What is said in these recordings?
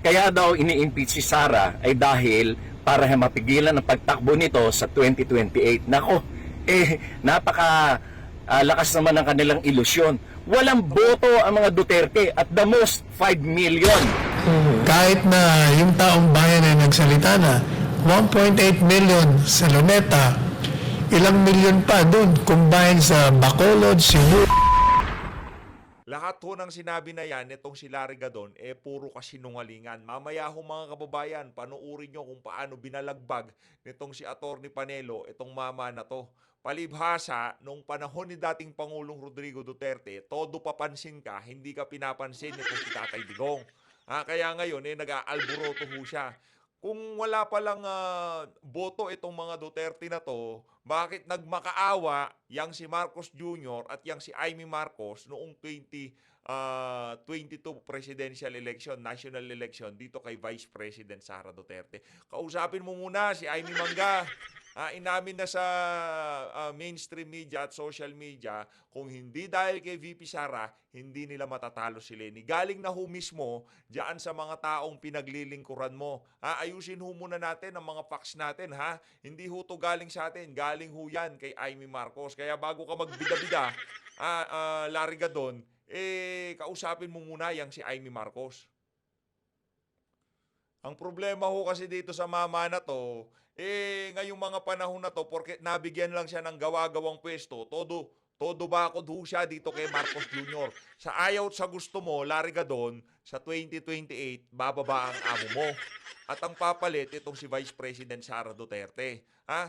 kaya daw ini-impeach si Sara ay dahil para mapigilan ang pagtakbo nito sa 2028. Nako, napaka lakas naman ng kanilang ilusyon. Walang boto ang mga Duterte at the most 5 million. Kahit na yung taong bayan ay nagsalita na, 1.8 million sa Luneta, ilang milyon pa doon combined sa Bacolod, Cebu. Lahat ho ng sinabi na yan, itong si Larry Gadon, puro kasinungalingan. Mamaya ho mga kababayan, panuurin nyo kung paano binalagbag nitong si Atty. Panelo, itong mama na to. Palibhasa, nung panahon ni dating Pangulong Rodrigo Duterte, todo papansin ka, hindi ka pinapansin nitong si Tatay Digong. Kaya ngayon, nag-aalboroto ho siya. Kung wala palang boto itong mga Duterte na to, bakit nagmakaawa yang si Marcos Jr. at yang si Amy Marcos noong 2022 presidential election, national election, dito kay Vice President Sara Duterte. Kausapin mo muna si Amy Mangga. Inamin na sa mainstream media at social media, kung hindi dahil kay VP Sara, hindi nila matatalo si Leni. Galing na ho mismo diyan sa mga taong pinaglilingkuran mo. Ayusin ho muna natin ang mga facts natin, ha? Hindi ho to galing sa atin, galing ho yan kay Amy Marcos. Kaya bago ka magbida-bida, Larry Gadon, kausapin mo muna yang si Amy Marcos. Ang problema ho kasi dito sa mama na to, ngayong mga panahon na to, porque nabigyan lang siya ng gawa-gawang pwesto, todo bakod ho siya dito kay Marcos Jr. Sa ayaw at sa gusto mo, Larry Gadon, sa 2028, bababa ang amo mo. At ang papalit, itong si Vice President Sara Duterte.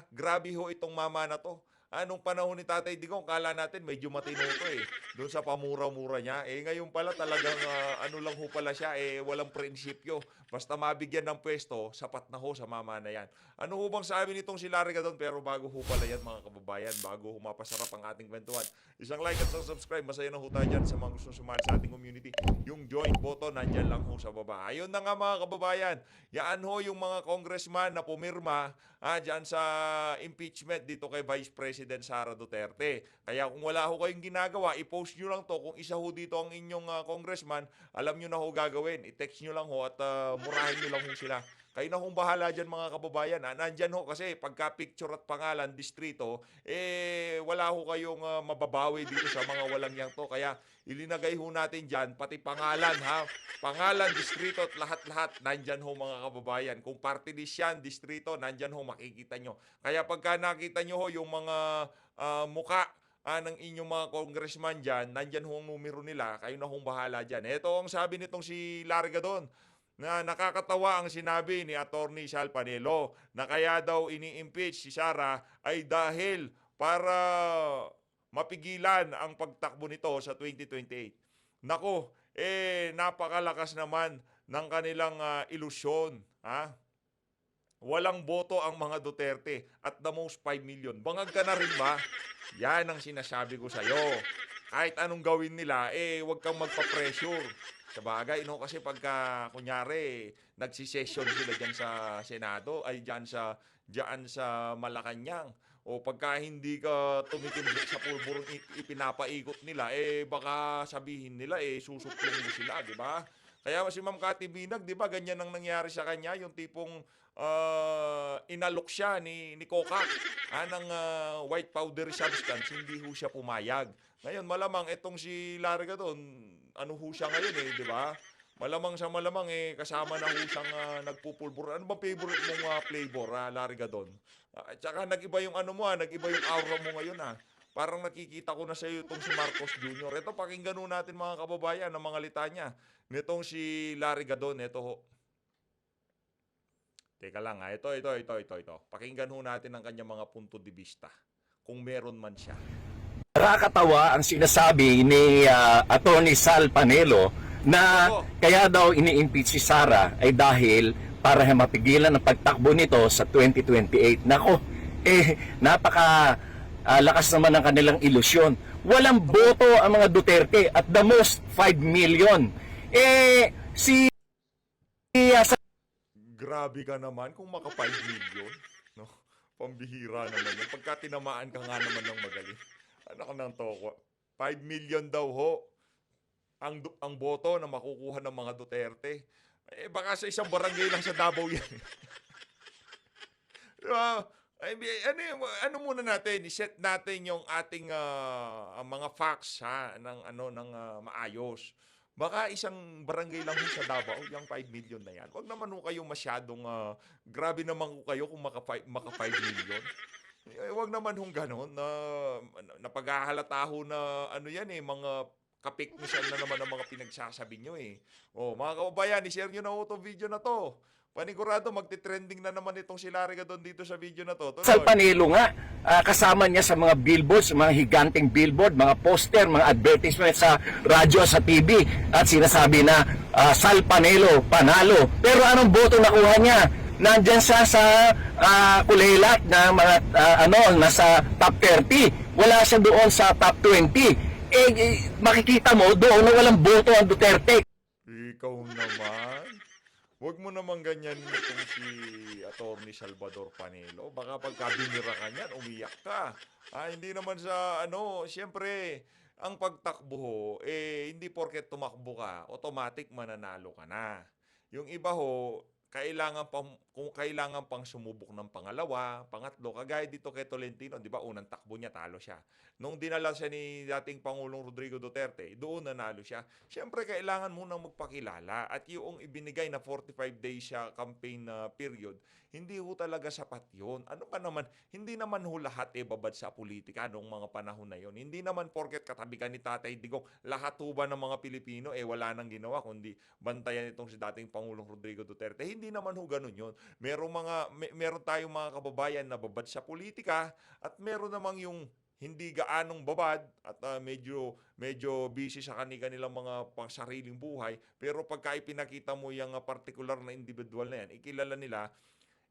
Grabe ho itong mama na to. Nung panahon ni Tatay Digong, kala natin medyo matino to doon sa pamura-mura niya. Ngayon pala talagang ano lang ho pala siya, walang prinsipyo. Basta mabigyan ng pwesto, sapat na ho sa mama na yan. Ano ho bang sabi nitong si Larry Gadon? Pero bago ho pala yan mga kababayan, bago ho mapasarap ang ating kwentuhan, isang like at isang subscribe, masaya na ho tayo dyan sa mga gustong sumali sa ating community. Yung join button, nandyan lang ho sa baba. Ayun na nga mga kababayan, yaan ho yung mga congressman na pumirma dyan sa impeachment dito kay Vice President Sara Duterte. Kaya kung wala ho kayong ginagawa, i-post nyo lang to. Kung isa ho dito ang inyong congressman, alam nyo na ho gagawin. I-text nyo lang ho at murahin nyo lang ho sila. Kayo na hong bahala dyan mga kababayan. Nandyan ho kasi pagka picture at pangalan, distrito, wala ho kayong mababawi dito sa mga walang yang to. Kaya ilinagay ho natin dyan, pati pangalan ha. Pangalan, distrito at lahat-lahat, nandyan ho mga kababayan. Kung party list yan, distrito, nandyan ho makikita nyo. Kaya pagka nakita nyo ho yung mga muka ng inyong mga congressman dyan, nandyan ho ang numero nila, kayo na hong bahala dyan. Ito ang sabi nitong si Larry Gadon, na nakakatawa ang sinabi ni Atty. Sal Panelo na kaya daw ini-impeach si Sara ay dahil para mapigilan ang pagtakbo nito sa 2028. Nako, napakalakas naman ng kanilang ilusyon. Walang boto ang mga Duterte at the most 5 million. Bangag ka na rin ba? Yan ang sinasabi ko sa'yo. Kahit anong gawin nila, huwag kang magpa-pressure. Sabagay, kasi pagka, kunyari, nagsisession sila dyan sa Senado, ay dyan sa Malacanang, o pagka hindi ka tumikim sa pulburong ipinapaikot nila, baka sabihin nila, susuplong mo sila, di ba? Kaya si Ma'am Cathy Binag, di ba, ganyan ang nangyari sa kanya, yung tipong inalok siya ni Kokak ng white powdery substance, hindi ho siya pumayag. Ngayon, malamang itong si Larry Gadon, ano ho siya ngayon di ba? Malamang sa malamang kasama na ho siyang nagpupulbur. Ano bang favorite mong flavor, Larry Gadon? At saka nag-iba yung nag-iba yung aura mo ngayon Parang nakikita ko na sa iyo itong si Marcos Jr. Ito, pakinggan ho natin mga kababayan ng mga litanya nitong si Larry Gadon. Ito ho. Teka lang ito. Pakinggan ho natin ang kanyang mga punto de vista. Kung meron man siya. Nakakatawa ang sinasabi ni Atty. Sal Panelo na kaya daw ini-impeach si Sara ay dahil para mapigilan ang pagtakbo nito sa 2028. Nako, napaka lakas naman ng kanilang ilusyon. Walang boto ang mga Duterte at the most 5 million. Si Grabe ka naman kung maka 5 million. No? Pambihira naman yan. Pagka tinamaan ka nga naman ng magaling. Ano ka nang toko? 5 million daw ho ang boto na makukuha ng mga Duterte. baka sa isang barangay lang sa Davao yan. Diba? Ano muna natin, i-set natin yung ating ang mga facts ha ng maayos. Baka isang barangay lang ho sa Davao, yung 5 million na yan. Wag naman ho kayo masyadong grabe naman ho kayo kung maka 5 million. Wag naman hong ganon na napaghahalata ho na ano yan mga kapikmisan na naman ang mga pinagsasabi nyo Oh, mga kababayan, i-share nyo na ho itong video na to. Panigurado, magti-trending na naman itong si Larry Gadon dito sa video na to. Sal Tuloy. Panelo nga, kasama niya sa mga billboards, mga higanting billboard, mga poster, mga advertisement sa radyo, sa TV, at sinasabi na Sal Panelo, panalo. Pero anong boto nakuha niya? Nandyan siya sa kulelat na mga nasa top 30. Wala siya doon sa top 20. Makikita mo doon na walang boto ang Duterte. Ikaw naman. Huwag mo naman ganyan itong si Atty. Salvador Panelo. Baka pagka binira ka niyan, umiyak ka. Hindi naman sa siyempre, ang pagtakbo hindi porket tumakbo ka, automatic mananalo ka na. Yung iba kung kailangan pang sumubok ng pangalawa, pangatlo, kagaya dito kay Tolentino, di ba, unang takbo niya, talo siya. Nung dinala siya ni dating Pangulong Rodrigo Duterte, doon nanalo siya. Siyempre, kailangan munang magpakilala at yung ibinigay na 45 days siya campaign period, hindi ho talaga sapat yun. Ano pa naman, hindi naman ho lahat babad sa politika noong mga panahon na yun. Hindi naman porket katabi ka ni Tatay Digong, lahat ho ba ng mga Pilipino wala nang ginawa kundi bantayan itong si dating Pangulong Rodrigo Duterte. Hindi naman ho ganun yun. Meron tayong mga kababayan na babad sa politika at meron namang yung hindi gaanong babad at medyo busy sa kanilang mga pangsariling buhay, pero pagka ipinakita mo yung particular na individual na yan, ikilala nila.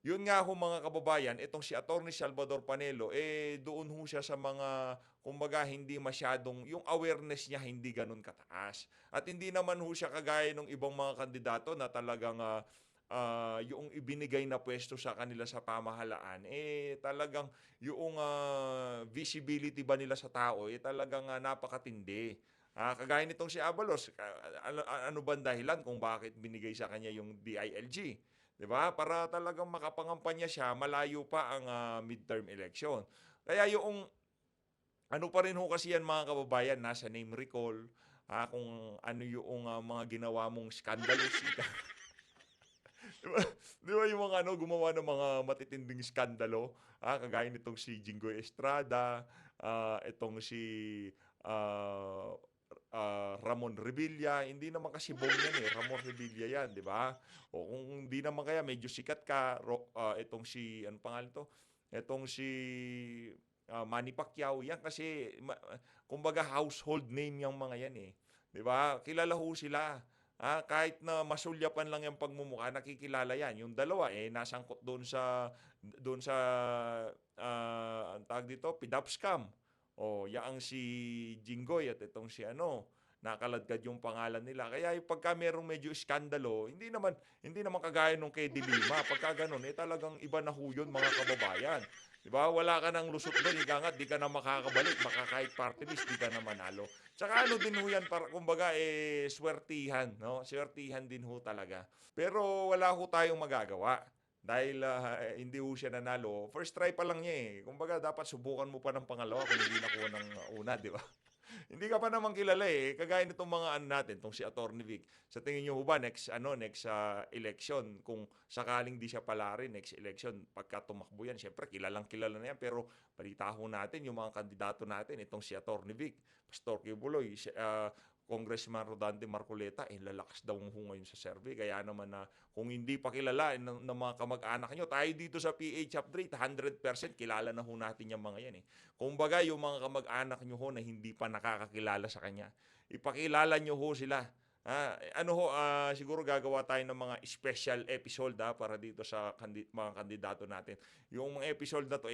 Yun nga ho mga kababayan, itong si Atty. Salvador Panelo, doon ho siya sa mga, kumbaga, hindi masyadong, yung awareness niya hindi ganun kataas. At hindi naman ho siya kagaya ng ibang mga kandidato na talagang yung ibinigay na pwesto sa kanila sa pamahalaan, talagang yung visibility ba nila sa tao, talagang napakatindi. Kagaya nitong si Abalos, ano ba ang dahilan kung bakit binigay sa kanya yung DILG? 'Di ba? Para talagang makapangampanya siya, malayo pa ang midterm election. Kaya yung ano pa rin ho kasi yan mga kababayan, nasa name recall, kung ano yung mga ginawa mong scandalous. Di ba yung mga gumawa ng mga matitinding skandalo? Kagaya nitong si Jinggoy Estrada, itong si Ramon Revilla, hindi naman kasi bong yan Ramon Revilla yan, di ba? O kung hindi naman kaya medyo sikat ka, itong si, ano pangalan to? Itong si Manny Pacquiao, yan kasi, kumbaga household name yung mga yan di ba? Kilala ho sila. Kahit na masulyapan lang yung pagmumukha, nakikilala yan. Yung dalawa, nasangkot doon sa ang tawag dito, PDAP scam. Yaang si Jinggoy at itong si nakaladkad yung pangalan nila. Kaya yung pagka merong medyo iskandalo, hindi naman kagaya nung kay Dilima. Pagka ganun, talagang iba na ho yun, mga kababayan. Diba? Wala ka nang lusot doon, ikangat, di ka na makakabalik, kahit party list, di ka na manalo. Tsaka din ho yan, para kumbaga, swertihan, no? Swertihan din ho talaga. Pero wala ho tayong magagawa. Dahil hindi ho siya nanalo. First try pa lang niya Kumbaga, dapat subukan mo pa ng pangalawa kung hindi nakuha ng una, di ba? Hindi ka pa naman kilala Kagaya nitong mga natin, itong si Atty. Vic. Sa tingin niyo ba next election, kung sakaling di siya pala rin next election, pagka tumakbo yan, syempre kilalang kilala na yan, pero balita ho natin yung mga kandidato natin, itong si Atty. Vic, Pastor Kibuloy, Congressman Rodante Marcoleta, lalakas daw ho ngayon sa survey. Kaya naman na kung hindi pa kilala ng mga kamag-anak nyo, tayo dito sa PH Update, 100% kilala na ho natin yung mga yan Kung baga, yung mga kamag-anak nyo ho na hindi pa nakakakilala sa kanya, ipakilala nyo ho sila. Siguro gagawa tayo ng mga special episode para dito sa mga kandidato natin. Yung mga episode na to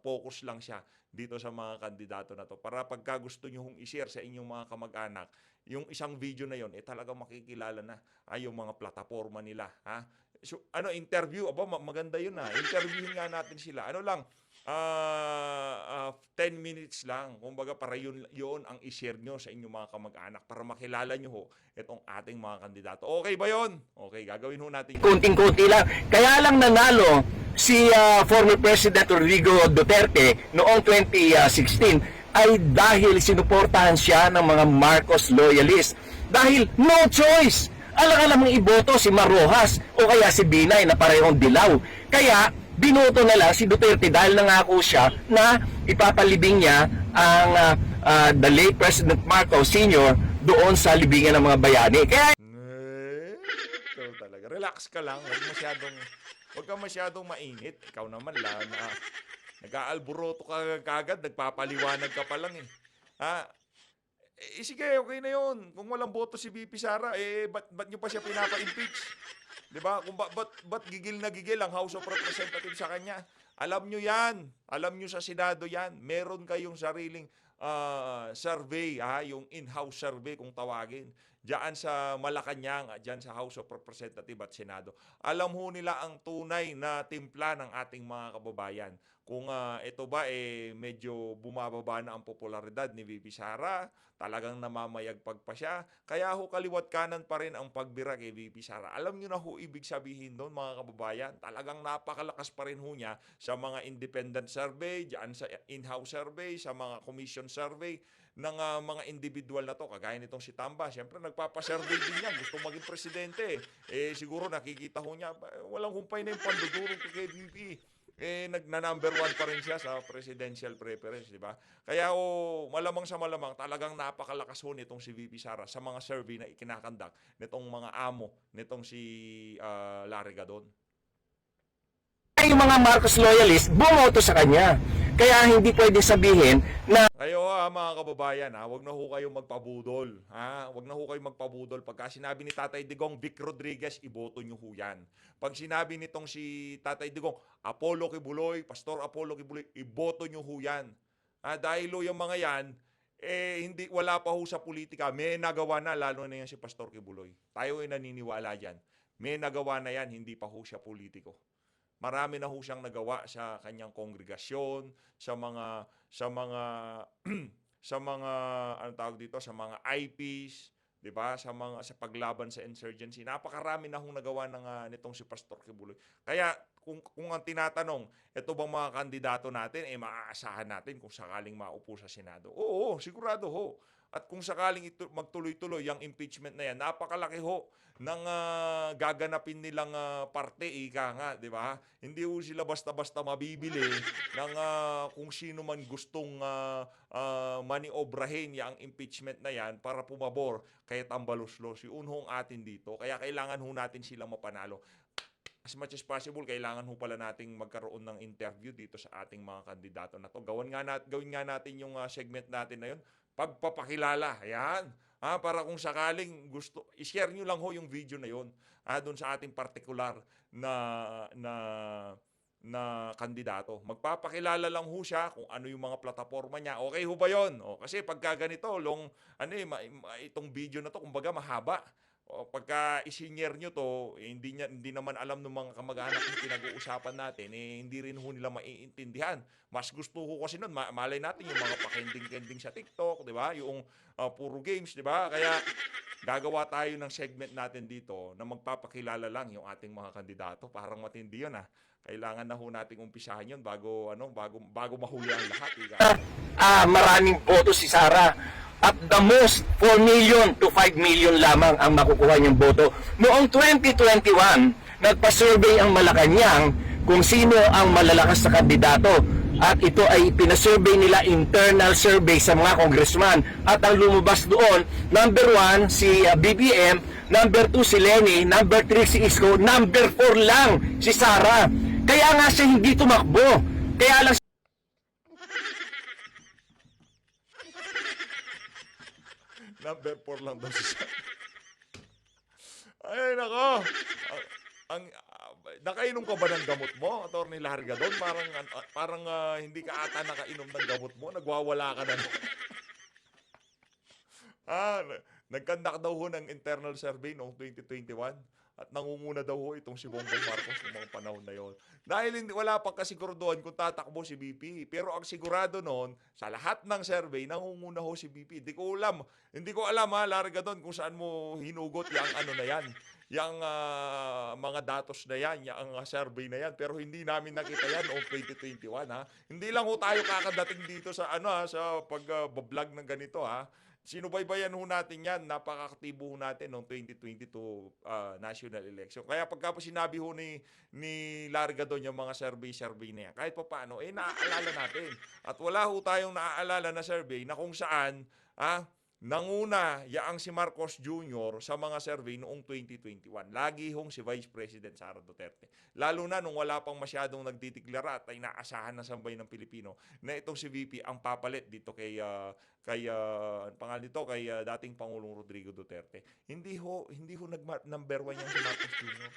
focus lang siya dito sa mga kandidato na to. Para pagka gusto nyo hong i-share sa inyong mga kamag-anak, yung isang video na yon talagang makikilala na yung mga plataforma nila. So, interview, maganda yun Interviewin nga natin sila. 10 minutes lang. Kumbaga para yun ang i-share nyo sa inyong mga kamag-anak para makilala nyo ho itong ating mga kandidato. Okay ba yun? Okay, gagawin ho natin yun. Kunting-kunti lang. Kaya lang nanalo si former President Rodrigo Duterte noong 2016 ay dahil sinuportahan siya ng mga Marcos loyalists. Dahil no choice. Alang-alang mong iboto si Marrojas o kaya si Binay na parehong dilaw. Kaya binoto na lang si Duterte dahil nangako siya na ipapalibing niya ang the late President Marcos Sr. doon sa libingan ng mga bayani. Kaya Ikaw talaga. Relax ka lang. Huwag ka masyadong mainit. Ikaw naman lang. Nag-aalboroto ka kagad. Nagpapaliwanag ka pa lang eh. Sige, okay na yun. Kung walang boto si VP Sara, ba't nyo pa siya pinapa-impeach? Diba? Kung ba't gigil na gigil ang House of Representatives sa kanya? Alam nyo yan. Alam nyo sa Senado yan. Meron kayong sariling survey, yung in-house survey kung tawagin. Diyan sa Malacanang, diyan sa House of Representatives at Senado. Alam ho nila ang tunay na timpla ng ating mga kababayan. Kung ito ba medyo bumababa na ang popularidad ni VP Sara, talagang namamayagpag pa siya. Kaya ho kaliwat kanan pa rin ang pagbira kay VP Sara. Alam niyo na ho ibig sabihin doon mga kababayan, talagang napakalakas pa rin ho niya sa mga independent survey, diyan sa in-house survey, sa mga commission survey ng mga individual na to. Kagaya nitong si Tamba, siyempre nagpapasurvey din niya, gusto maging presidente. Siguro nakikita ho niya, walang humpay na yung panduduro kay VP. Nagna-number 1 pa rin siya sa presidential preference, di ba? Kaya malamang sa malamang, talagang napakalakas ho nitong si VP Sara sa mga survey na ikinakandak nitong mga amo, nitong si Larry Gadon. yung mga Marcos loyalists bumoto sa kanya. Kaya hindi pwede sabihin na Kayo mga kababayan, wag na ho kayong magpabudol. Wag na ho kayong magpabudol. Pagka sinabi ni Tatay Digong, Vic Rodriguez, iboto nyo ho yan. Pag sinabi nitong si Tatay Digong, Apollo Kibuloy, Pastor Apollo Kibuloy, iboto nyo ho yan. Dahil yung mga yan, wala pa ho sa politika. May nagawa na, lalo na yan si Pastor Kibuloy. Tayo ay naniniwala dyan. May nagawa na yan, hindi pa ho siya politiko. Marami na ho siyang nagawa sa kanyang kongregasyon, sa mga anong tawag dito, sa mga IPs, 'di ba? Sa paglaban sa insurgency. Napakarami na hong nagawa nitong si Pastor Kibuloy. Kaya kung ang tinatanong, ito bang mga kandidato natin maaasahan natin kung sakaling maupo sa Senado? Oo, sigurado ho. At kung sakaling magtuloy-tuloy ang impeachment na yan, napakalaki ho ng gaganapin nilang parte, ika nga, di ba? Hindi ho sila basta-basta mabibili ng kung sino man gustong maniobrahin yung impeachment na yan para pumabor kay Tambaluslos. Yun ho ang atin dito. Kaya kailangan ho natin silang mapanalo. As much as possible, kailangan ho pala nating magkaroon ng interview dito sa ating mga kandidato na to. Gawin nga natin yung segment natin na yun. Pagpapakilala, ayan. Para kung sakaling gusto, i-share nyo lang ho yung video na yun. Doon sa ating particular na kandidato. Magpapakilala lang ho siya kung ano yung mga plataforma niya. Okay ho ba yun? Kasi pagka ganito, itong video na to, kumbaga mahaba. Pagka isinyer nyo to, hindi naman alam ng mga kamag-anak yung pinag-uusapan natin, hindi rin ho nila maiintindihan. Mas gusto ko kasi nun, malay natin yung mga pakending-kending sa TikTok, di ba? Yung puro games, di ba? Kaya gagawa tayo ng segment natin dito na magpapakilala lang yung ating mga kandidato. Parang matindi yun Kailangan na ho nating umpisahan yun bago mahuli ang lahat. maraming boto si Sara. At the most, 4 million to 5 million lamang ang makukuha niyang boto. Noong 2021, nagpa-survey ang Malacanang kung sino ang malalakas na kandidato. At ito ay pinasurvey nila, internal survey sa mga congressman. At ang lumabas doon, number 1 si BBM, number 2 si Lenny, number 3 si Isko, number 4 lang si Sara. Kaya nga siya hindi tumakbo. Kaya lang Number 4 lang daw siya. Ay, nako. Nakainom ka ba ng gamot mo, Atty. Larry Gadon? Parang hindi ka ata nakainom ng gamot mo. Nagwawala ka na. Nagkandak daw ho ng internal survey noong 2021. At nangunguna daw ho itong si Bongbong Marcos ng mga panahon na yon. Dahil wala pang kasiguraduhan kung tatakbo si BP. Pero ang sigurado noon, sa lahat ng survey, nangunguna ho si BP. Hindi ko alam ha, Larga doon, kung saan mo hinugot yung ano na yan. Yung mga datos na yan, yung survey na yan. Pero hindi namin nakita yan noong 2021 ha. Hindi lang ho tayo kakadating dito sa sa pag-vlog ng ganito ha. Sinubaybayan ho natin yan, napaka-aktibo ho natin noong 2022 national election. Kaya pagka po sinabi ho ni Larga doon yung mga survey na yan, kahit pa paano, naaalala natin. At wala ho tayong naaalala na survey na kung saan, nanguna yaang si Marcos Jr. sa mga survey noong 2021. Lagi hong si Vice President Sara Duterte. Lalo na nung wala pang masyadong nagdideklara at ay naasahan na sambay ng Pilipino na itong si VP ang papalit dito kay dating Pangulong Rodrigo Duterte. Hindi ho number 1 yan si Marcos Jr.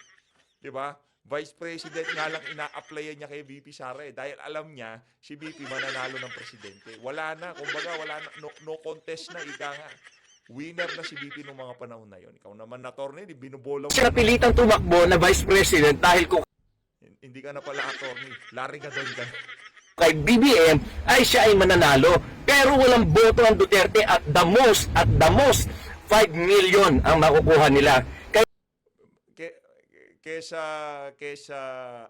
'Di ba? Vice President nga lang ina-applyan niya kay VP Sara dahil alam niya si VP mananalo ng presidente. Wala na, kumbaga wala na, no contest na, ika nga. Winner na si VP noong mga panahon na yon. Ikaw naman na attorney, binubola mo. Siya pilitang tumakbo na Vice President dahil kung Hindi ka na pala attorney. Larry ka doon ka. kay BBM ay siya ay mananalo. Pero walang boto ang Duterte at the most 5 million ang makukuha nila. Kesa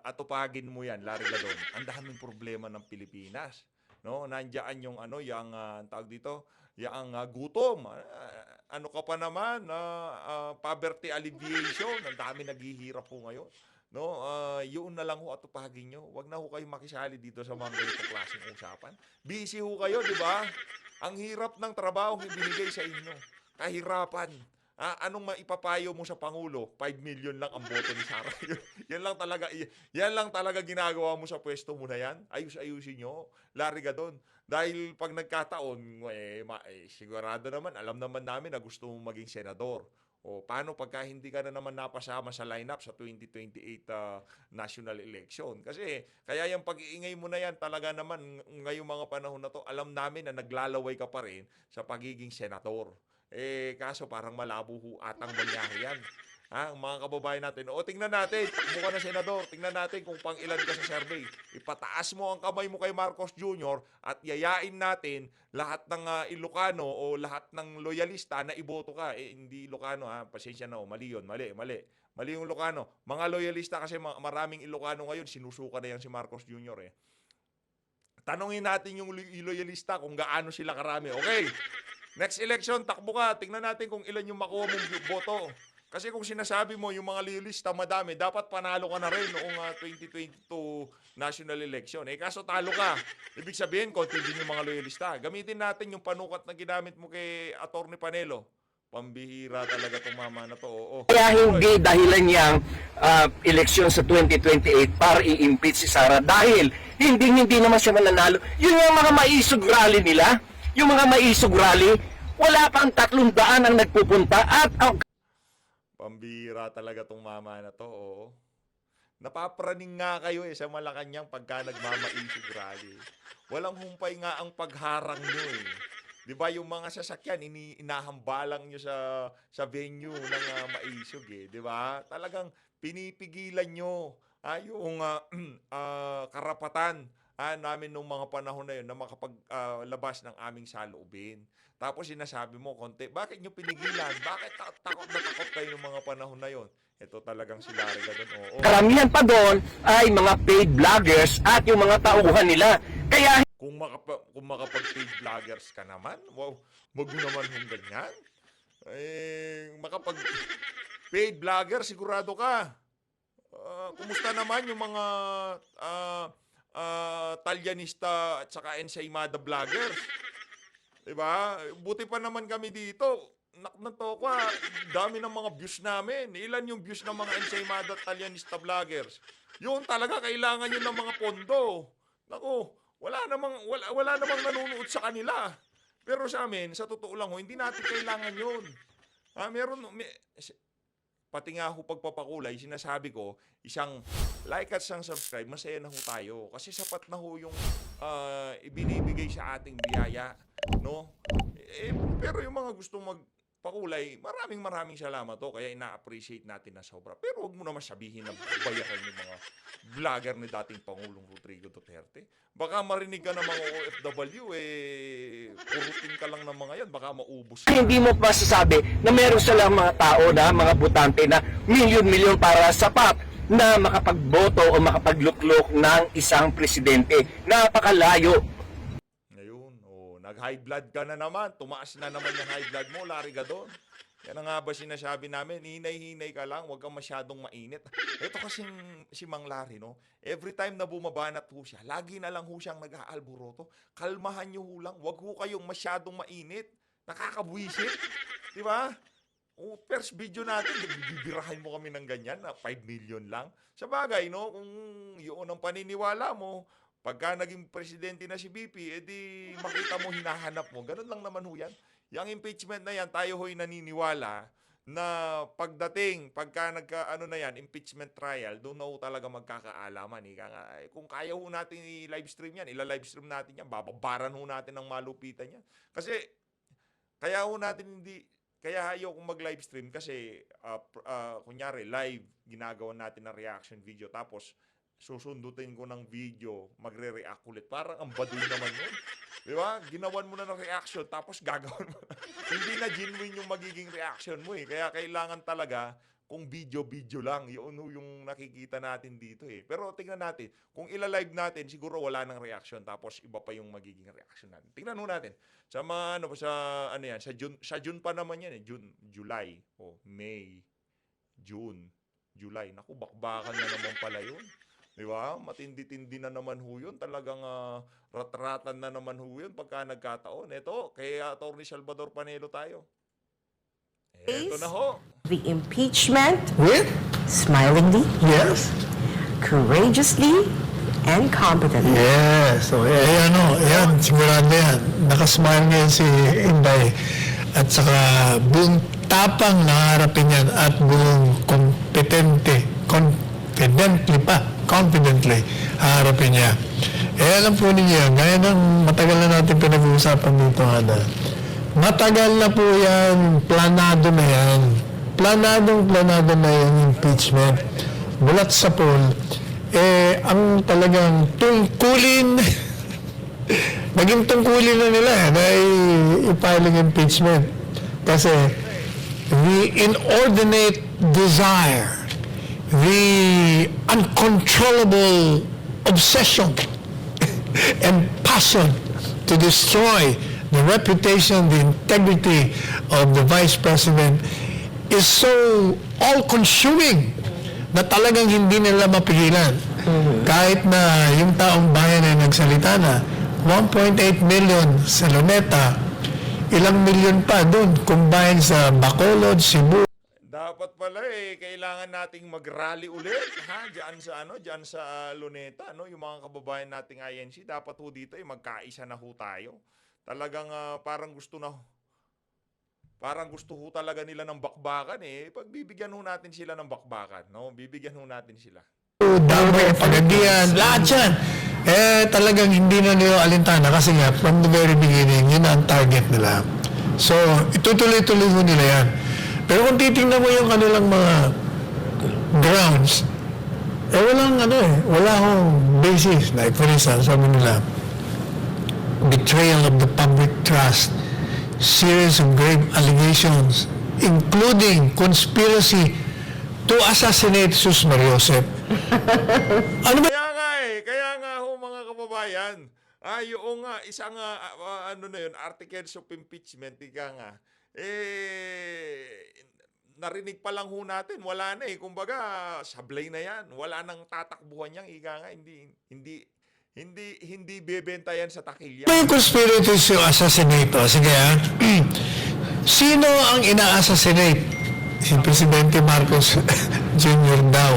atupagin mo yan, Larry Ladon, ang daming problema ng Pilipinas. No? Nandiyan yung tawag dito, yung gutom. Ano ka pa naman, poverty alleviation, ang dami naghihirap po ngayon. No, yun na lang ho atupagin nyo. Wag na ho kayo makisali dito sa mga ganitong klaseng usapan. Busy ho kayo, di ba? Ang hirap ng trabaho binigay sa inyo. Kahirapan. Anong maipapayo mo sa Pangulo? 5 million lang ang boto ni Sara. yan lang talaga ginagawa mo sa pwesto mo na yan. Ayusin nyo. Larry ka doon. Dahil pag nagkataon, sigurado naman, alam naman namin na gusto mong maging senador. O paano pagka hindi ka na naman napasama sa lineup sa 2028 national election? Kasi kaya yung pag-iingay mo na yan talaga naman ngayong mga panahon na to, alam namin na naglalaway ka pa rin sa pagiging senador. Kaso parang malabo ho atang manyahe yan. Mga kababayan natin. Tingnan natin, takbo ka na senador. Tingnan natin kung pang ilan ka sa survey. Ipataas mo ang kamay mo kay Marcos Jr. at yayain natin lahat ng Ilocano o lahat ng loyalista na iboto ka. Hindi Ilocano pasensya na mali yun. Mali yung Ilocano. Mga loyalista kasi maraming Ilocano ngayon, sinusuka na yan si Marcos Jr. Tanungin natin yung loyalista kung gaano sila karami. Okay. Next election, takbo ka. Tingnan natin kung ilan yung makuha mong boto. Kasi kung sinasabi mo yung mga loyalista madami, dapat panalo ka na rin noong 2022 national election. Kaso talo ka. Ibig sabihin, konti din yung mga loyalista. Gamitin natin yung panukat na ginamit mo kay Atty. Panelo. Pambihira talaga itong mama na to. Kaya hindi dahilan niyang eleksyon sa 2028 para i-impeach si Sara dahil hindi naman siya mananalo. Yun yung mga maisog rally nila. Yung mga maisog rally, wala pang 300 ang nagpupunta at pambira talaga tong mama na to. Napapraning nga kayo sa Malacanang pagka nagmamaisog rally. Walang humpay nga ang pagharang nyo Di ba yung mga sasakyan, inahambalang nyo sa venue ng maisog Di ba? Talagang pinipigilan nyo yung karapatan namin nung mga panahon na yun na makapaglabas ng aming saloobin. Tapos sinasabi mo, bakit nyo pinigilan? Bakit takot na takot kayo ng mga panahon na yun? Ito talagang si Larga doon. karamihan pa doon ay mga paid vloggers at yung mga tauhan nila. Kaya Kung makapag-paid vloggers ka naman, wow, wag mo naman yung ganyan. Makapag-paid vlogger, sigurado ka. Kumusta naman yung mga Talyanista at saka Ensaymada vloggers? Diba? Buti pa naman kami dito. Naknato ko dami ng mga views namin. Ilan yung views ng mga Ensaymada at Talyanista vloggers? Yun talaga, kailangan yun ng mga pondo. Naku, wala namang nanonood sa kanila. Pero sa amin, sa totoo lang hindi natin kailangan yun. Pati nga ho pagpapakulay, sinasabi ko, isang like at isang subscribe, masaya na ho tayo. Kasi sapat na ho yung ibinibigay sa ating biyaya. No? Pero yung mga gustong Pakulay, maraming salamat to. Kaya ina-appreciate natin na sobra. Pero huwag mo naman sabihin na bayaran yung mga vlogger ni dating Pangulong Rodrigo Duterte. Baka marinig ka ng mga OFW, purutin ka lang ng mga yan. Baka maubos ka. Hindi mo masasabi na meron silang mga tao na, mga botante na milyon-milyon para sapat na makapagboto o makapagluklok ng isang presidente. Napakalayo. Ngayon, nag-high blood ka na naman. Tumaas na naman yung high blood mo, lari ka doon. Yan ang nga ba sinasabi namin, hinay-hinay ka lang, huwag kang masyadong mainit. Ito kasing si Mang Larry, no? Every time na bumabanat ho siya, lagi na lang ho siyang nag-aalboroto. Kalmahan niyo ho lang, huwag ho kayong masyadong mainit. Nakakabwisit. Di ba? First video natin, bibirahin mo kami ng ganyan na 5 million lang. Sa bagay, no? Kung yun ang paniniwala mo, pagka naging presidente na si BP, edi makita mo, hinahanap mo. Ganun lang naman ho yan. Yung impeachment na yan, tayo ho'y naniniwala na pagka impeachment trial, doon na ho talaga magkakaalaman. Kung kaya ho natin i-live stream yan, ila-live stream natin yan, bababaran ho natin ng malupitan yan. Kasi, kaya ayaw kong mag-live stream kasi, kunyari, live, ginagawa natin na reaction video, tapos, susundutin ko ng video, magre-react ulit. Parang ang baduy naman yun. Di ba? Ginawan mo na ng reaction, tapos gagawin mo na. Hindi na genuine yung magiging reaction mo eh. Kaya kailangan talaga, kung video lang, yun yung nakikita natin dito eh. Pero tingnan natin, kung ila-live natin, siguro wala nang reaction, tapos iba pa yung magiging reaction natin. Tingnan natin. Sa June pa naman yan eh. July, May, June, July. Naku, bakbakan na naman pala yun. Di ba? Matindi-tindi na naman ho yun. Talagang ratratan na naman ho yun pagka nagkataon. Ito, kay Atty. Salvador Panelo tayo. Ito na ho. The impeachment, With? smilingly, Yes. courageously, and competently. Yes. So, yan, sigurado yan. Nakasmile ngayon si Inday. At saka, buong tapang naharapin yan at buong confidently haharapin niya. Alam po ninyo, gaya ng matagal na natin pinag-uusapan dito, matagal na po yan, planado na yan. Planado na yung impeachment. Bulat sa poll, ang talagang tungkulin, naging tungkulin na nila na i-file ang impeachment. Kasi the inordinate desire, the uncontrollable obsession and passion to destroy the reputation, the integrity of the Vice President is so all-consuming na talagang hindi nila mapigilan. Kahit na yung taong bayan ay nagsalita na, 1.8 million sa Luneta, ilang milyon pa doon combined sa Bacolod, Cebu. Dapat pala kailangan nating mag-rally ulit, diyan sa Luneta, yung mga kababayan nating INC, dapat ho dito magkaisa na ho tayo. Talagang parang gusto ho talaga nila ng bakbakan pagbibigyan ho natin sila ng bakbakan, bibigyan ho natin sila. Damo, Pagadian, lahat yan. Talagang hindi na nila alintana kasi nga, from the very beginning, yun ang target nila. So, itutuloy-tuloy mo nila yan. Pero kung titingnan mo yung kanilang mga grounds, wala akong basis. Like, for instance, sabi nila, betrayal of the public trust, series of grave allegations, including conspiracy to assassinate Sus Mariosep. Ano ba? Kaya nga ho mga kababayan, yung isang articles of impeachment, narinig pa lang ho natin, wala na kumbaga, sablay na yan, wala nang tatakbuhan yang hindi bebenta yan sa takilya. May conspiracy to assassinate. Sige sino ang ina-assassinate? Si Presidente Marcos Jr. daw.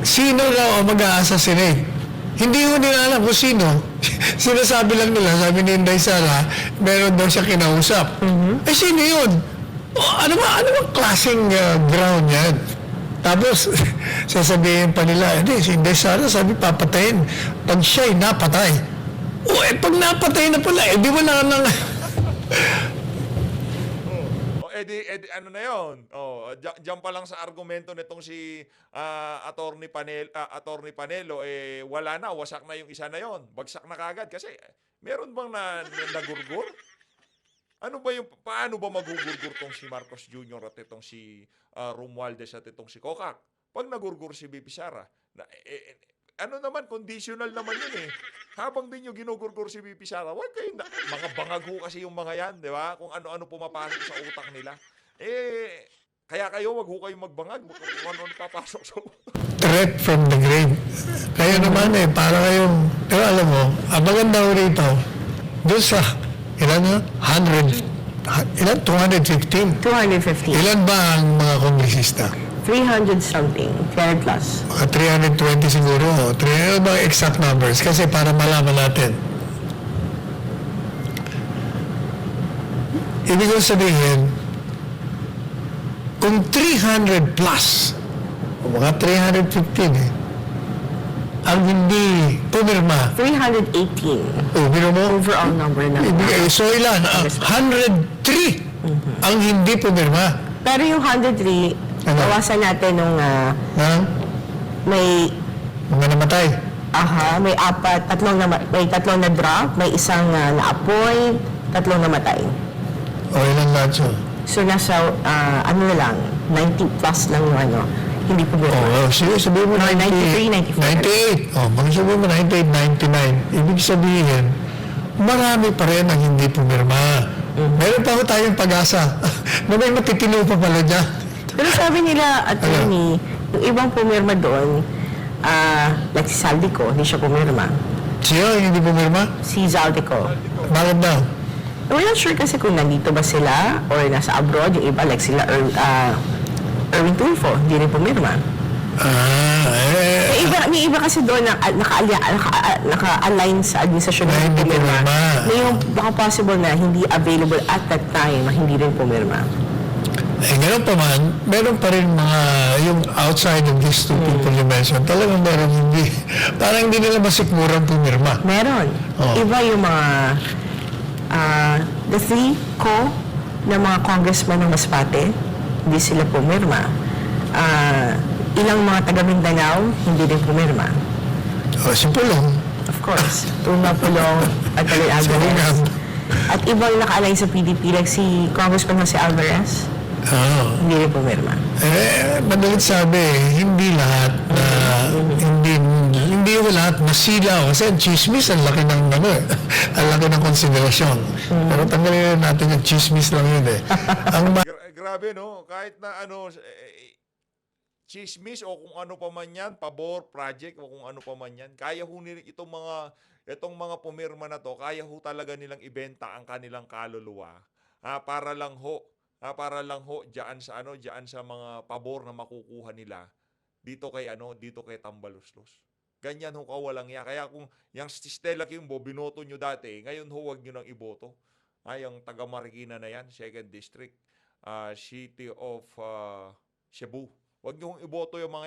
Sino daw ang mag-a-assassinate? Hindi ko nila alam kung sino. Sinasabi lang nila, sabi ni Inday Sara, meron daw siya kinausap. Sino yun? Ano ba klaseng ground yan? Tapos, sasabihin pa nila, si Inday Sara, sabi papatayin. Pag siya'y napatay. Pag napatay na pala, di mo na ano na yon? Oh, diyan pa lang sa argumento nitong si Attorney Panelo, wala na, wasak na yung isa na yon. Bagsak na kagad kasi meron bang nagurgur? Ano ba yung paano ba magugurgur tong si Marcos Jr. at itong si Romualdez at itong si Kokak? Pag nagurgur si BP Sara, ano naman, conditional naman yun eh. Habang din yung ginugurgur si BP Sara, wag kayo mga bangago kasi yung mga yan, di ba? Kung ano-ano pumapasok sa utak nila. Kaya kayo, wag ho kayong magbangag kung ano-ano papasok sa utak. Threat from the grave. Kaya naman para kayong, pero alam mo, ang maganda ko rito, doon sa, ilan na? 100, ilan? 215. 250. Ilan ba ang mga kongresista? 300 something. 300 plus. Mga 320 siguro. 300 ba exact numbers? Kasi para malaman natin. Ibig ko sabihin, kung 300 plus, o mga 315 ang hindi pumirma, 318. biro mo? Overall number na. So ilan? 103 ang hindi pumirma. Pero yung 103, Ano? bawasan natin nung Na? may Mga namatay. may may tatlong na drop, may isang na-appoint, tatlong namatay. O ilan lahat yun? So nasa ano na lang, 90 plus lang yung hindi po Sige, sabihin mo 93, 98. Mga sabihin mo 98, 99. Ibig sabihin, marami pa rin ang hindi pumirma. Meron pa ko tayong pag-asa na may matitino pa pala dyan. Pero sabi nila, attorney, yung ibang pumirma doon, like si Saldico, hindi siya pumirma. Siya, hindi pumirma? Si Zaldico. Bakit daw? We're not sure kasi kung nandito ba sila or nasa abroad, yung iba like sila Erwin Tulfo, hindi rin pumirma. May iba kasi doon na naka-align sa administrasyon Na hindi pumirma. May yung baka possible na hindi available at that time, hindi rin pumirma. Ganoon pa man, meron pa rin mga, yung outside of these two people you mentioned, talagang meron hindi, parang hindi nila masikmurang pumirma. Meron. Oh. Iba yung mga the three na mga congressman ng Masbate, hindi sila pumirma. Ilang mga taga Mindanao, hindi rin pumirma. Si Pulong. Of course. Tuma Pulong at Taloy Alvarez. At ibang naka-align sa PDP like si Congressman Jose Alvarez, hindi rin pumirma. Madalit sabi, hindi lahat na, hindi yung lahat masilaw. Kasi ang chismis, ang laki ng, ang laki ng konsiderasyon. Pero tanggalin natin yung chismis lang yun eh. Grabe, no? Kahit na chismis o kung ano pa man yan, pabor, project o kung ano pa man yan, kaya ho nila itong mga pumirma na to, kaya ho talaga nilang ibenta ang kanilang kaluluwa. Para lang ho diyan sa mga pabor na makukuha nila dito kay Tambaluslos. Ganyan ho kawalang yan. Kaya kung yung Stella Kimbo binoto nyo dati, ngayon ho wag nyo nang iboto. Yung taga Marikina na yan, 2nd District, City of Cebu. Wag nyo iboto yung mga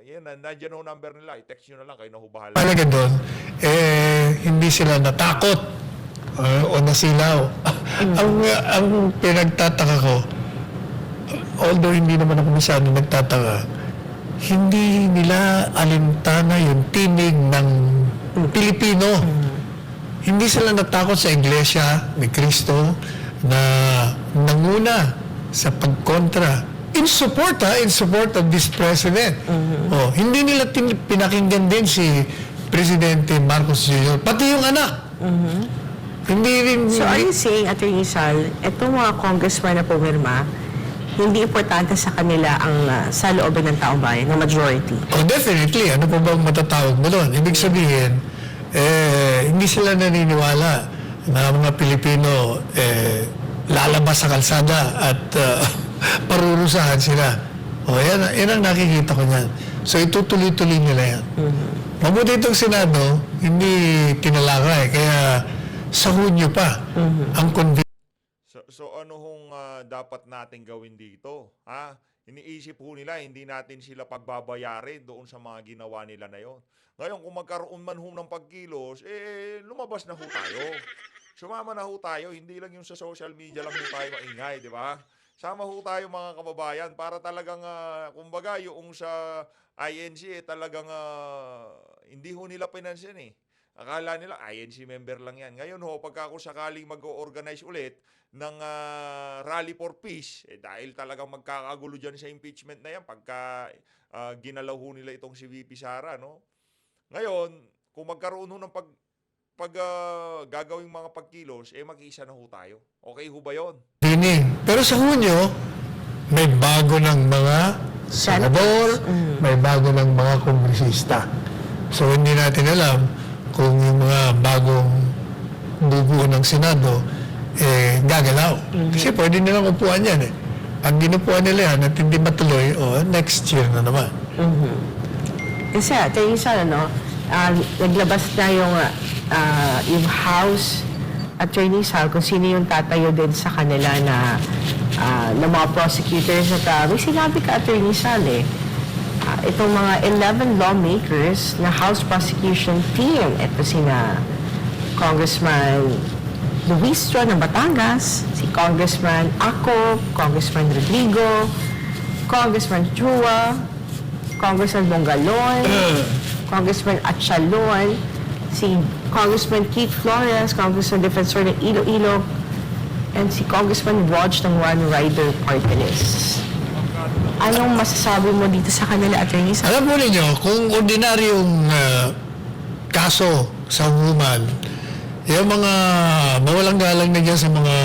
yan. Nandiyan ho number nila. I-text nyo na lang. Kayo na ho bahala. Talaga doon, hindi sila natakot o nasilaw. ang pinagtataka ko, although hindi naman ako masyado nagtataka, hindi nila alintana yung tinig ng Pilipino. Hindi sila natakot sa Iglesia ni Cristo na nanguna sa pagkontra in support of this president. Hindi nila pinakinggan din si Presidente Marcos Jr. Pati yung anak. Hindi rin. So are you saying, Attorney Sal, itong mga congressman na pumirma, hindi importante sa kanila ang sa looban ng taong bayan, ng majority? Definitely. Ano pa bang matatawag mo doon? Ibig sabihin, hindi sila naniniwala na mga Pilipino lalabas sa kalsada at parurusahan sila. Yan ang nakikita ko niyan. So itutuloy-tuloy nila yan. Mabuti itong Senado, hindi tinalakay. Kaya sa Hunyo pa ang So ano hong dapat nating gawin dito? Iniisip ho nila, hindi natin sila pagbabayarin doon sa mga ginawa nila na yon. Ngayon, kung magkaroon man ho ng pagkilos, lumabas na ho tayo. Sumama na ho tayo, hindi lang yung sa social media lang ho tayo maingay, di ba? Sama ho tayo mga kababayan para talagang kumbaga yung sa INC talagang hindi ho nila pinansin eh. Akala nila INC member lang yan. Ngayon ho, pagka ako sakaling mag-organize ulit ng Rally for Peace, dahil talagang magkakagulo dyan sa impeachment na yan pagka ginalaw ho nila itong si VP Sara, no? Ngayon, kung magkaroon ho ng gagawing mga pagkilos, mag-iisa na ho tayo. Okay ho ba yun? Dini. Pero sa Hunyo, may bago ng mga senador, may bago ng mga kongresista. So hindi natin alam kung yung mga bagong bubuo ng Senado gagalaw. Kasi pwede nilang upuan yan eh. Pag ginupuan nila yan at hindi matuloy, next year na naman. Kasi tingin sa naglabas na yung House Attorney Sal kung sino yung tatayo din sa kanila na mga prosecutors at may sinabi ka Attorney Sal itong mga 11 lawmakers na House Prosecution Team, ito sina Congressman Luis Tro ng Batangas, si Congressman Ako, Congressman Rodrigo, Congressman Chua, Congressman Bongalon, Congressman Atchalon, si Congressman Keith Flores, Congressman Defensor ng Iloilo, and si Congressman Rog ng One Rider Party List. Anong masasabi mo dito sa kanila, Attorney Sal? Alam mo ninyo, kung ordinaryong kaso sa human, yung mga mawalang galang na dyan sa mga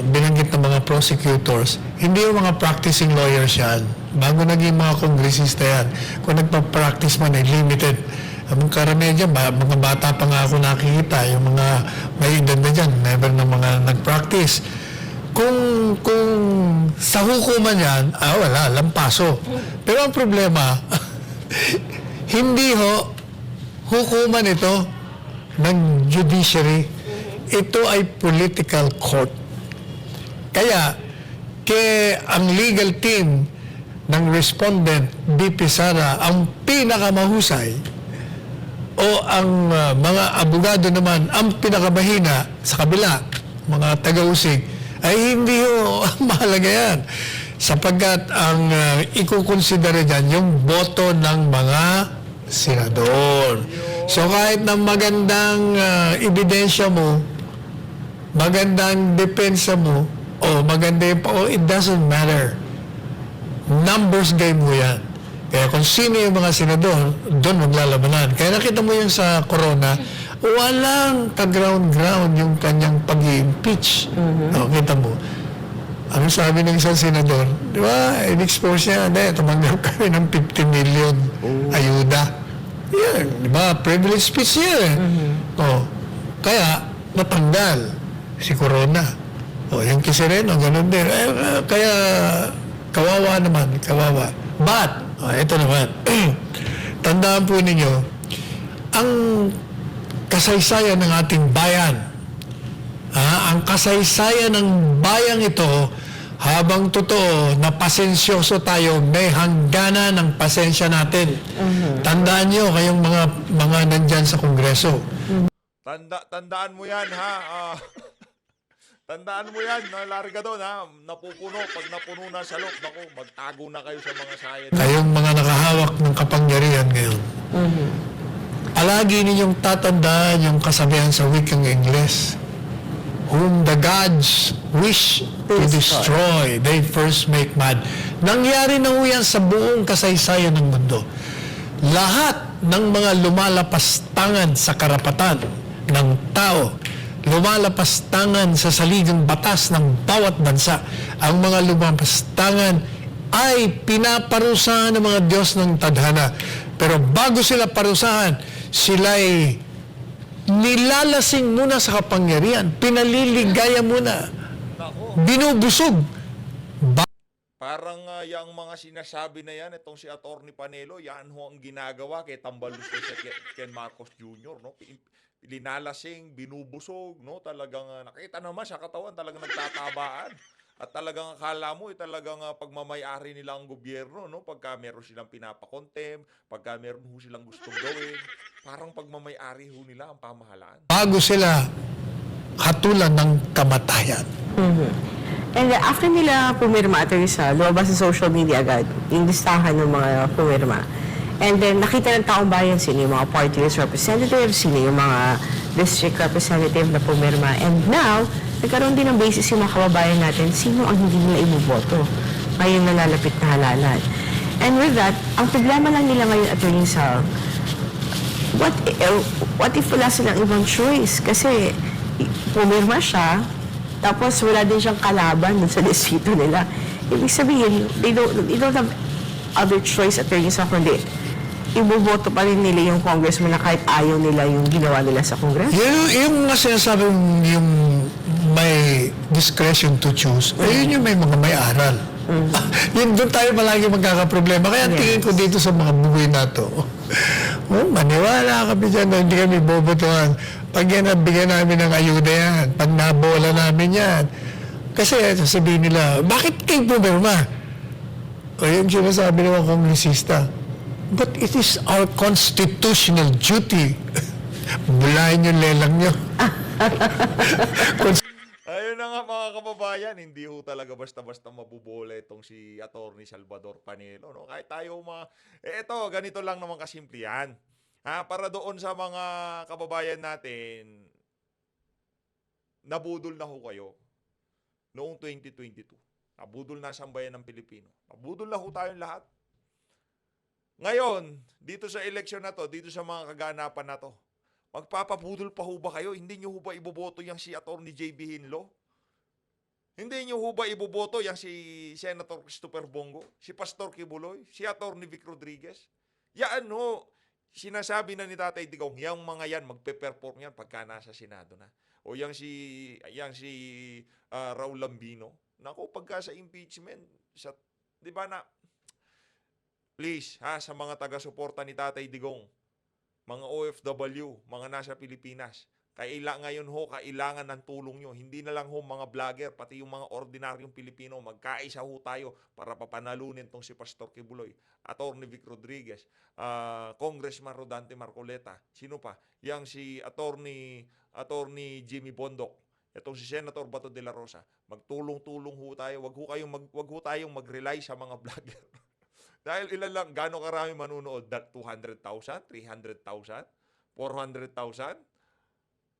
binanggit na mga prosecutors, hindi yung mga practicing lawyers yan. Bago naging mga kongresista yan. Kung nagpa-practice man, limited. Ang karamihan dyan, mga bata pa nga ako nakikita, yung mga may edad na dyan, never na mga nag-practice. Kung sa hukuman yan, wala, lampaso. Pero ang problema, hindi hukuman ito ng judiciary. Ito ay political court. Kaya, ang legal team ng respondent, BP Sara, ang pinakamahusay o ang mga abogado naman ang pinakamahina sa kabila, mga taga-usig, ay hindi mahalaga yan. Sapagkat ang ikukonsidera dyan yung boto ng mga senador. So kahit na magandang ebidensya mo, magandang depensa mo, maganda yung it doesn't matter. Numbers game mo yan. Kaya kung sino yung mga senador, doon maglalabanan. Kaya nakita mo yung sa corona, walang ka-ground-ground yung kanyang pag-i-impeach. Kita mo. Ano sabi ng isang senador? Di ba, in-expose niya, tumanggap kami ng 50 million ayuda. Yan, di ba, privilege speech yan. Kaya, natanggal si Corona. Yung Kisireno, ganun din. Kaya, kawawa naman, kawawa. But, ito naman, tandaan po ninyo, ang kasaysayan ng ating bayan, ang kasaysayan ng bayang ito, habang totoo na pasensyoso tayo, may hangganan ng pasensya natin. Tandaan nyo, kayong mga nandyan sa Kongreso. Tandaan mo yan, ha? Tandaan mo yan, larga doon, ha? Napupuno. Pag napuno na sa loob, naku, magtago na kayo sa mga sayan. Kayong mga nakahawak ng kapangyarihan ngayon. Palagi ninyong tatandaan yung kasabihan sa wikang Ingles. Whom the gods wish to destroy, they first make mad. Nangyari na yan sa buong kasaysayan ng mundo. Lahat ng mga lumalapastangan sa karapatan ng tao, lumalapastangan sa saligang batas ng bawat bansa, ang mga lumalapastangan ay pinaparusahan ng mga Diyos ng tadhana. Pero bago sila parusahan, sila'y nilalasing muna sa kapangyarihan, pinaliligaya muna, binubusog. Parang yung mga sinasabi na yan, itong si Atty. Panelo, yan ho ang ginagawa kay Tambalus si Ken Marcos Jr., no? Linalasing, binubusog, no? Talagang nakita naman sa katawan, talagang nagtatabaan. At talagang akala mo, talagang pagmamayari nila ang gobyerno, no? Pagka meron silang pinapakontem, pagka meron ho silang gustong gawin, parang pagmamayari ho nila ang pamahalaan. Bago sila hatulan ng kamatayan. And after nila pumirma, Atty. Sal, lumabas sa social media agad yung listahan ng mga pumirma. And then nakita ng taong bayan sino yung mga party list representatives, sino yung mga district representative na pumirma. And now, nagkaroon din ng basis yung mga kababayan natin sino ang hindi nila iboboto ngayong nalalapit na halalan. And with that, ang problema lang nila ngayon, Atty. Sal, what if wala silang ibang choice? Kasi pumirma siya, tapos wala din siyang kalaban dun sa distrito nila. Ibig sabihin, they don't have other choice, Atty. Sal, kundi iboboto pa rin nila yung congressman na kahit ayaw nila yung ginawa nila sa Congress. Yung nga sinasabing yung may discretion to choose, yun yung may aral. Yun doon tayo palagi magkakaproblema. Kaya tingin ko dito sa mga buhay na to, maniwala kami dyan na hindi kami bobotohan. Pag yan, bigyan namin ng ayuda yan. Pag nabola namin yan. Kasi sasabihin nila, bakit kayo pumirma? O yung sinasabi ng mga kongresista, but it is our constitutional duty. Bulahin yung lelang nyo. Ayun na nga mga kababayan, hindi ho talaga basta-basta mabubola itong si Atty. Salvador Panelo. No? Kahit tayo eto, ganito lang naman kasimple yan. Para doon sa mga kababayan natin, nabudol na ho kayo noong 2022. Nabudol na sa bayan ng Pilipino. Nabudol na ho tayong lahat. Ngayon, dito sa eleksyon na to, dito sa mga kaganapan na to, magpapabudol pa ho ba kayo? Hindi nyo ho ba iboboto yung si Atty. JB Hinlo? Hindi nyo ho ba iboboto yung si Senator Christopher Bongo? Si Pastor Kibuloy? Si Atty. Vic Rodriguez? Yan ho, sinasabi na ni Tatay Digong, yung mga yan, magpe-perform yan pagka nasa Senado na. O yung si Raul Lambino. Naku, pagka sa impeachment, di ba na, please, sa mga taga-suporta ni Tatay Digong, mga OFW, mga nasa Pilipinas, ngayon ho, kailangan ng tulong nyo. Hindi na lang ho mga vlogger, pati yung mga ordinaryong Pilipino, magkaisa ho tayo para papanalunin tong si Pastor Kibuloy, Atty. Vic Rodriguez, Congressman Rodante Marcoleta, sino pa? Yang si Atty. Jimmy Bondoc, itong si Senator Bato de la Rosa. Magtulong-tulong ho tayo. Wag ho tayong mag-rely sa mga vlogger. Dahil ilan lang, gaano karami manunood? 200,000, 300,000, 400,000?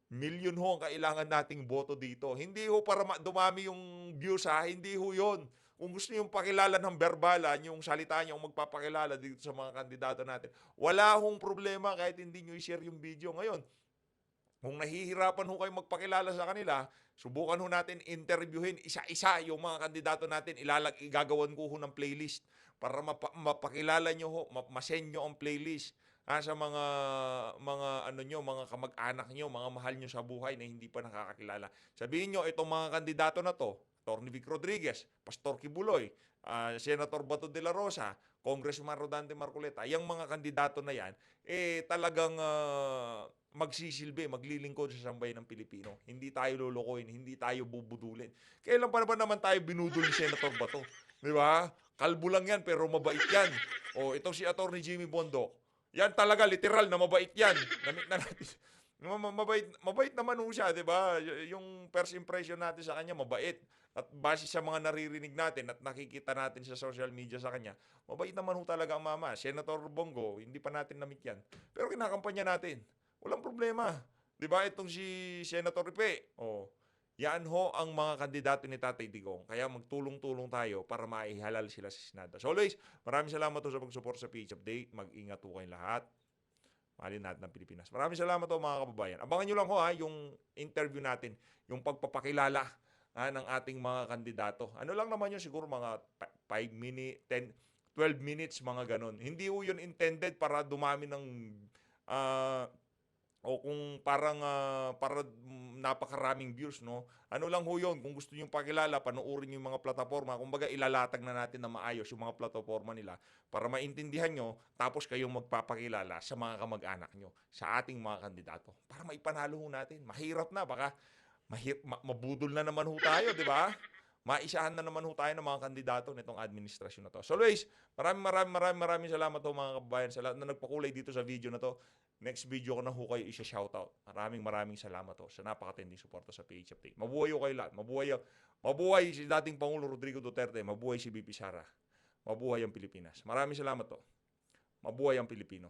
Million ho ang kailangan nating boto dito. Hindi ho para dumami yung views hindi ho yun. Kung gusto nyo pakilala ng verbalan, yung salita nyo magpapakilala dito sa mga kandidato natin, wala hong problema kahit hindi nyo i-share yung video. Ngayon, kung nahihirapan ho kayo magpakilala sa kanila, subukan ho natin interviewin isa-isa yung mga kandidato natin. Igagawan ko ho ng playlist para mapakilala nyo ho, masend nyo ang playlist sa mga mga kamag-anak nyo, mga mahal nyo sa buhay na hindi pa nakakakilala. Sabihin nyo, itong mga kandidato na to, Atty. Vic Rodriguez, Pastor Kibuloy, Senator Bato de la Rosa, Congressman Rodante Marcoleta, yung mga kandidato na yan, talagang magsisilbi, maglilingkod sa sambayan ng Pilipino. Hindi tayo lulukoyin, hindi tayo bubudulin. Kailan pa naman tayo binudol ni Senator Bato? Di ba? Kalbo lang yan, pero mabait yan. O, ito si Atty. Jimmy Bondoc. Yan talaga, literal na mabait yan. Namit na natin. Mabait naman ho siya, di ba? Yung first impression natin sa kanya, mabait. At base sa mga naririnig natin at nakikita natin sa social media sa kanya, mabait naman ho talaga ang mama. Senator Bongo, hindi pa natin namit yan. Pero kinakampanya natin. Walang problema. Di ba? Itong si Senator Ripe. Yan ho ang mga kandidato ni Tatay Digong. Kaya magtulong-tulong tayo para maihalal sila sa Senado. So always, maraming salamat ho sa pag-support sa PH Update. Mag-ingat ho kayong lahat. Mahalin natin ng Pilipinas. Maraming salamat ho mga kababayan. Abangan nyo lang ho yung interview natin. Yung pagpapakilala ng ating mga kandidato. Ano lang naman yun, siguro mga 5 minutes, 10, 12 minutes, mga ganon. Hindi ho yun intended para dumami ng o kung parang para napakaraming views, no? Ano lang ho yun, kung gusto nyo pakilala, panoorin yung mga plataforma, kumbaga ilalatag na natin na maayos yung mga plataforma nila para maintindihan nyo, tapos kayong magpapakilala sa mga kamag-anak nyo, sa ating mga kandidato, para maipanalo ho natin. Mahirap na, baka mabudol na naman ho tayo, di ba? maisahan na naman ho tayo ng mga kandidato nitong administrasyon na to. So Luis, maraming salamat ho mga kababayan sa lahat na nagpakulay dito sa video na to. Next video ko na ho kayo isa-shoutout. Maraming salamat ho sa napakatinding suporta sa PH Update. Mabuhay ho kayo lahat. Mabuhay si dating Pangulo Rodrigo Duterte. Mabuhay si VP Sara. Mabuhay ang Pilipinas. Maraming salamat ho. Mabuhay ang Pilipino.